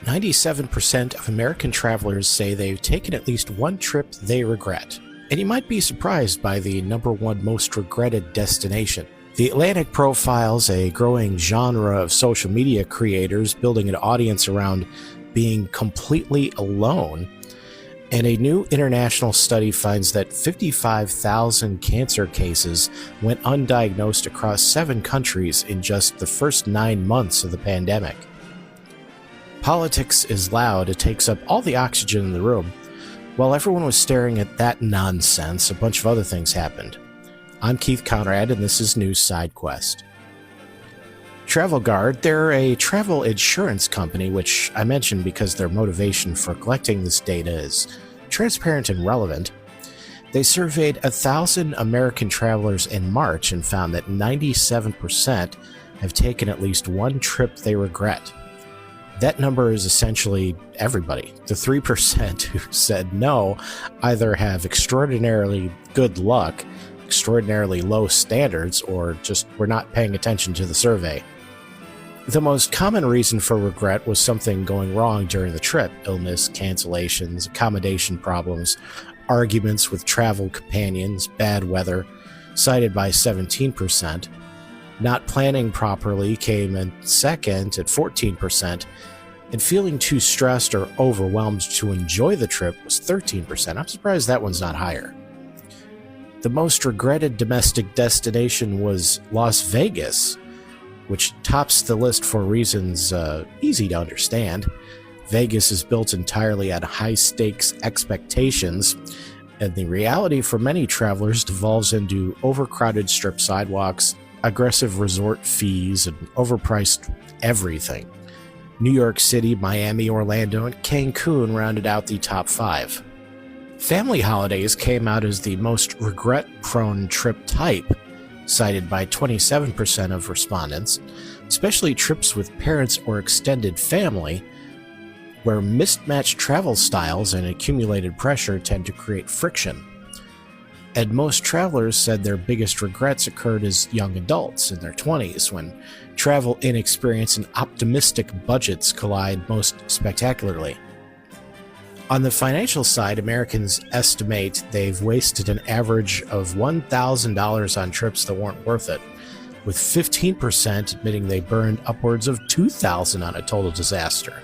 97% of American travelers say they've taken at least one trip they regret. And you might be surprised by the #1 most regretted destination. The Atlantic profiles a growing genre of social media creators building an audience around being completely alone. And a new international study finds that 55,000 cancer cases went undiagnosed across 7 countries in just the first 9 months of the pandemic. Politics is loud. It takes up all the oxygen in the room. While everyone was staring at that nonsense, a bunch of other things happened. I'm Keith Conrad, and this is News Sidequest. Travel Guard, they're a travel insurance company, which I mentioned because their motivation for collecting this data is transparent and relevant. They surveyed 1,000 American travelers in March and found that 97% have taken at least one trip they regret. That number is essentially everybody. The 3% who said no either have extraordinarily good luck, extraordinarily low standards, or just were not paying attention to the survey. The most common reason for regret was something going wrong during the trip: illness, cancellations, accommodation problems, arguments with travel companions, bad weather, cited by 17%. Not planning properly came in second at 14%, and feeling too stressed or overwhelmed to enjoy the trip was 13%. I'm surprised that one's not higher. The most regretted domestic destination was Las Vegas, which tops the list for reasons easy to understand. Vegas is built entirely on high-stakes expectations, and the reality for many travelers devolves into overcrowded strip sidewalks, aggressive resort fees, and overpriced everything. New York City, Miami, Orlando, and Cancun rounded out the top 5. Family holidays came out as the most regret-prone trip type, cited by 27% of respondents, especially trips with parents or extended family, where mismatched travel styles and accumulated pressure tend to create friction. And most travelers said their biggest regrets occurred as young adults in their 20s, when travel inexperience and optimistic budgets collide most spectacularly. On the financial side, Americans estimate they've wasted an average of $1,000 on trips that weren't worth it, with 15% admitting they burned upwards of $2,000 on a total disaster.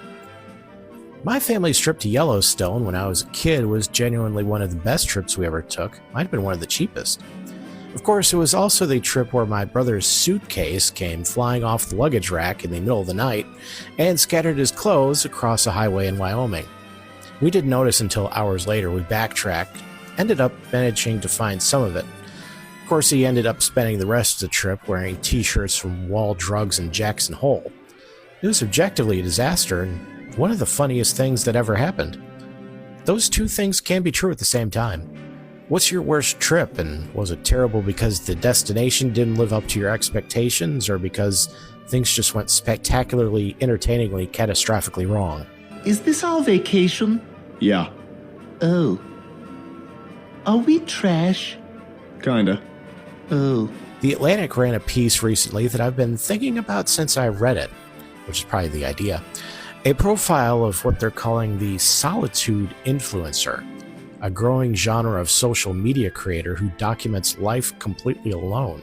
My family's trip to Yellowstone when I was a kid was genuinely one of the best trips we ever took. Might have been one of the cheapest. Of course, it was also the trip where my brother's suitcase came flying off the luggage rack in the middle of the night and scattered his clothes across a highway in Wyoming. We didn't notice until hours later. We backtracked, ended up managing to find some of it. Of course, he ended up spending the rest of the trip wearing t-shirts from Wall Drugs and Jackson Hole. It was objectively a disaster, and one of the funniest things that ever happened. Those two things can be true at the same time. What's your worst trip, and was it terrible because the destination didn't live up to your expectations, or because things just went spectacularly, entertainingly, catastrophically wrong? Is this our vacation? Yeah, Oh. Are we trash? kinda. Oh. The Atlantic ran a piece recently that I've been thinking about since I read it, which is probably the idea. A profile of what they're calling the solitude influencer, a growing genre of social media creator who documents life completely alone.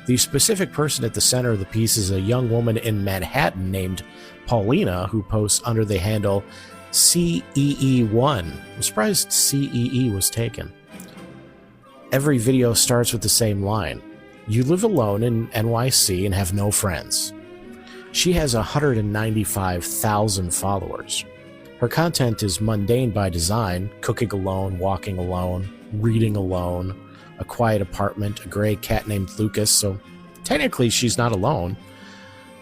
The specific person at the center of the piece is a young woman in Manhattan named Paulina, who posts under the handle CEE1. I'm surprised CEE was taken. Every video starts with the same line: "You live alone in NYC and have no friends." She has 195,000 followers. Her content is mundane by design: cooking alone, walking alone, reading alone, a quiet apartment, a gray cat named Lucas, so technically she's not alone.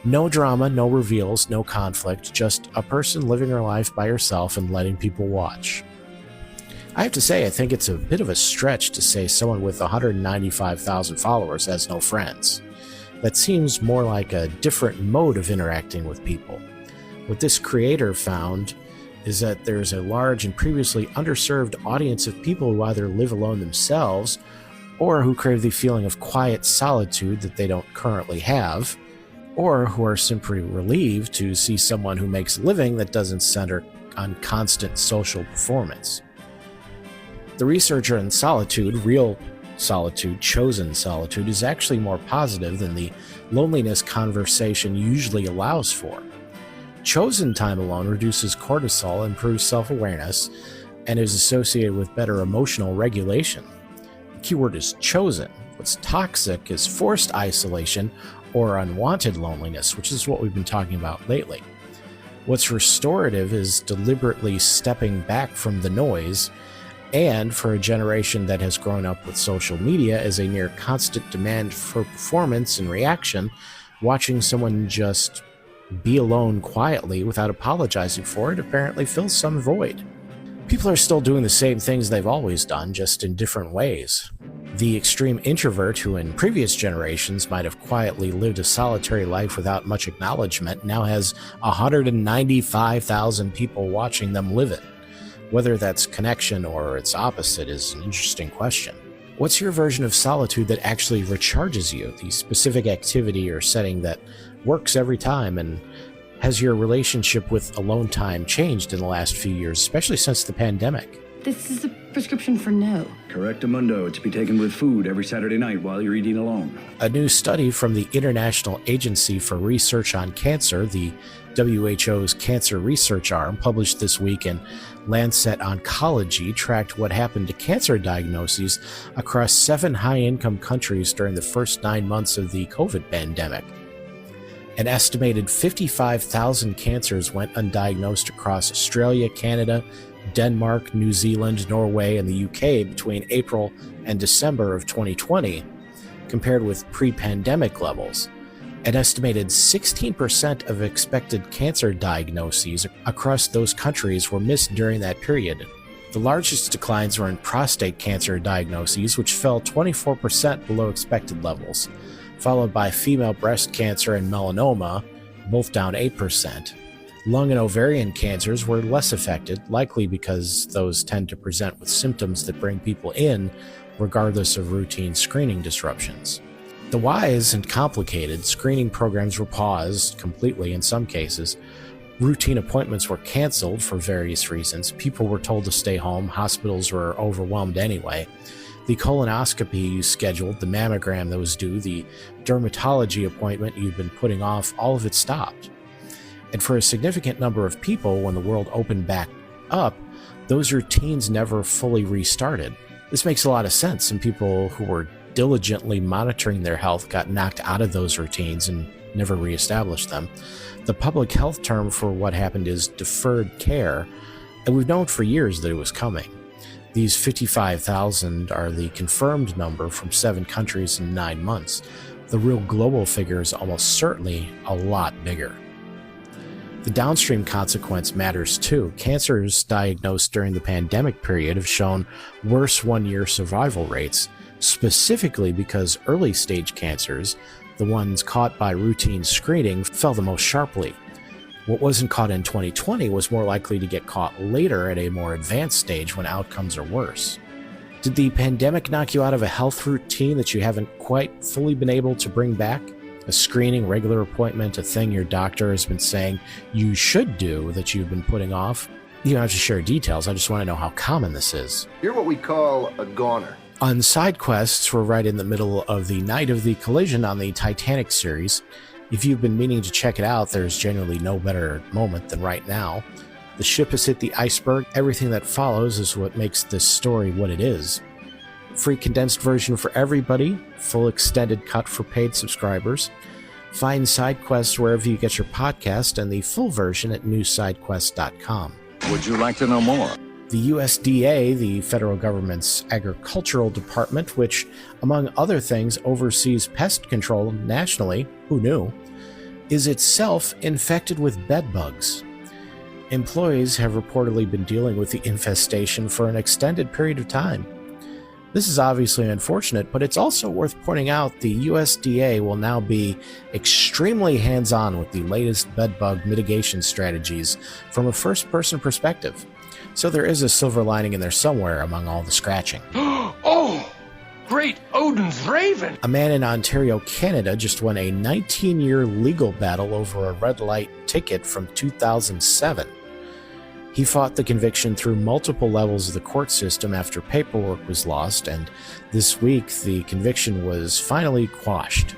No drama, no reveals, no conflict, just a person living her life by herself and letting people watch. I have to say, I think it's a bit of a stretch to say someone with 195,000 followers has no friends. That seems more like a different mode of interacting with people. What this creator found is that there's a large and previously underserved audience of people who either live alone themselves or who crave the feeling of quiet solitude that they don't currently have, or who are simply relieved to see someone who makes a living that doesn't center on constant social performance. The researcher in solitude, real solitude, chosen solitude, is actually more positive than the loneliness conversation usually allows for. Chosen time alone reduces cortisol, improves self-awareness, and is associated with better emotional regulation. The keyword is chosen. What's toxic is forced isolation or unwanted loneliness, which is what we've been talking about lately. What's restorative is deliberately stepping back from the noise, and for a generation that has grown up with social media as a near constant demand for performance and reaction, watching someone just be alone quietly without apologizing for it apparently fills some void. People are still doing the same things they've always done, just in different ways. The extreme introvert who in previous generations might have quietly lived a solitary life without much acknowledgement now has 195,000 people watching them live it. Whether that's connection or its opposite is an interesting question. What's your version of solitude that actually recharges you? The specific activity or setting that works every time? And has your relationship with alone time changed in the last few years, especially since the pandemic? This is a prescription for no. Correctamundo. It's to be taken with food every Saturday night while you're eating alone. A new study from the International Agency for Research on Cancer, the WHO's cancer research arm, published this week in Lancet Oncology, tracked what happened to cancer diagnoses across 7 high-income countries during the first 9 months of the COVID pandemic. An estimated 55,000 cancers went undiagnosed across Australia, Canada, Denmark, New Zealand, Norway, and the UK between April and December of 2020, compared with pre-pandemic levels. An estimated 16% of expected cancer diagnoses across those countries were missed during that period. The largest declines were in prostate cancer diagnoses, which fell 24% below expected levels, followed by female breast cancer and melanoma, both down 8%. Lung and ovarian cancers were less affected, likely because those tend to present with symptoms that bring people in, regardless of routine screening disruptions. The why isn't complicated. Screening programs were paused completely in some cases. Routine appointments were canceled for various reasons. People were told to stay home. Hospitals were overwhelmed anyway. The colonoscopy you scheduled, the mammogram that was due, the dermatology appointment you'd been putting off, all of it stopped. And for a significant number of people, when the world opened back up, those routines never fully restarted. This makes a lot of sense, and people who were diligently monitoring their health got knocked out of those routines and never reestablished them. The public health term for what happened is deferred care, and we've known for years that it was coming. These 55,000 are the confirmed number from 7 countries in 9 months. The real global figure is almost certainly a lot bigger. The downstream consequence matters too. Cancers diagnosed during the pandemic period have shown worse 1-year survival rates, specifically because early-stage cancers, the ones caught by routine screening, fell the most sharply. What wasn't caught in 2020 was more likely to get caught later at a more advanced stage when outcomes are worse. Did the pandemic knock you out of a health routine that you haven't quite fully been able to bring back? A screening, regular appointment, a thing your doctor has been saying you should do that you've been putting off? You don't have to share details, I just want to know how common this is. You're what we call a goner. On Sidequests, we're right in the middle of the night of the collision on the Titanic series. If you've been meaning to check it out, there's generally no better moment than right now. The ship has hit the iceberg. Everything that follows is what makes this story what it is. Free condensed version for everybody, full extended cut for paid subscribers. Find Sidequest wherever you get your podcast, and the full version at newsidequest.com. Would you like to know more? The USDA, the federal government's agricultural department, which, among other things, oversees pest control nationally, who knew, is itself infected with bed bugs. Employees have reportedly been dealing with the infestation for an extended period of time. This is obviously unfortunate, but it's also worth pointing out the USDA will now be extremely hands-on with the latest bedbug mitigation strategies from a first-person perspective. So there is a silver lining in there somewhere among all the scratching. Oh! Great Odin's Raven! A man in Ontario, Canada just won a 19-year legal battle over a red light ticket from 2007. He fought the conviction through multiple levels of the court system after paperwork was lost, and this week the conviction was finally quashed.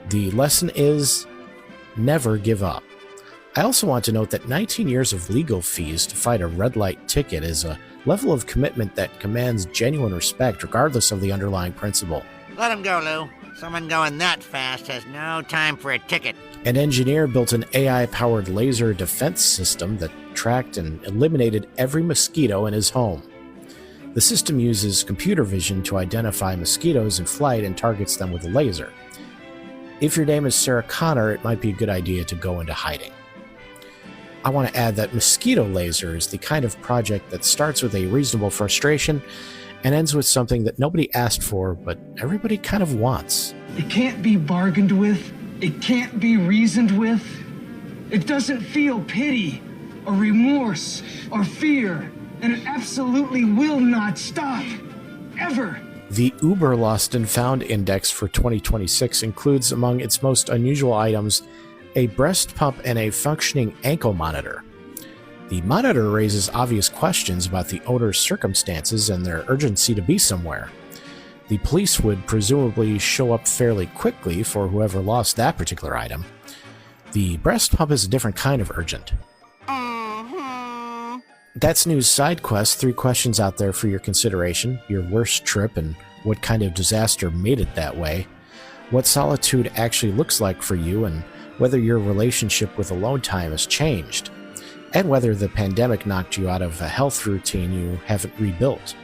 The lesson is never give up. I also want to note that 19 years of legal fees to fight a red light ticket is a level of commitment that commands genuine respect regardless of the underlying principle. Let him go, Lou. Someone going that fast has no time for a ticket. An engineer built an AI-powered laser defense system that tracked and eliminated every mosquito in his home. The system uses computer vision to identify mosquitoes in flight and targets them with a laser. If your name is Sarah Connor, it might be a good idea to go into hiding. I want to add that Mosquito Laser is the kind of project that starts with a reasonable frustration and ends with something that nobody asked for, but everybody kind of wants. It can't be bargained with. It can't be reasoned with. It doesn't feel pity or remorse or fear, and it absolutely will not stop. Ever. The Uber Lost and Found Index for 2026 includes among its most unusual items a breast pump and a functioning ankle monitor. The monitor raises obvious questions about the owner's circumstances and their urgency to be somewhere. The police would presumably show up fairly quickly for whoever lost that particular item. The breast pump is a different kind of urgent. That's News Sidequest. 3 questions out there for your consideration. Your worst trip and what kind of disaster made it that way. What solitude actually looks like for you, and whether your relationship with alone time has changed, and whether the pandemic knocked you out of a health routine you haven't rebuilt.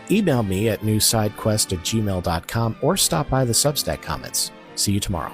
Email me at newsidequest@gmail.com or stop by the Substack comments. See you tomorrow.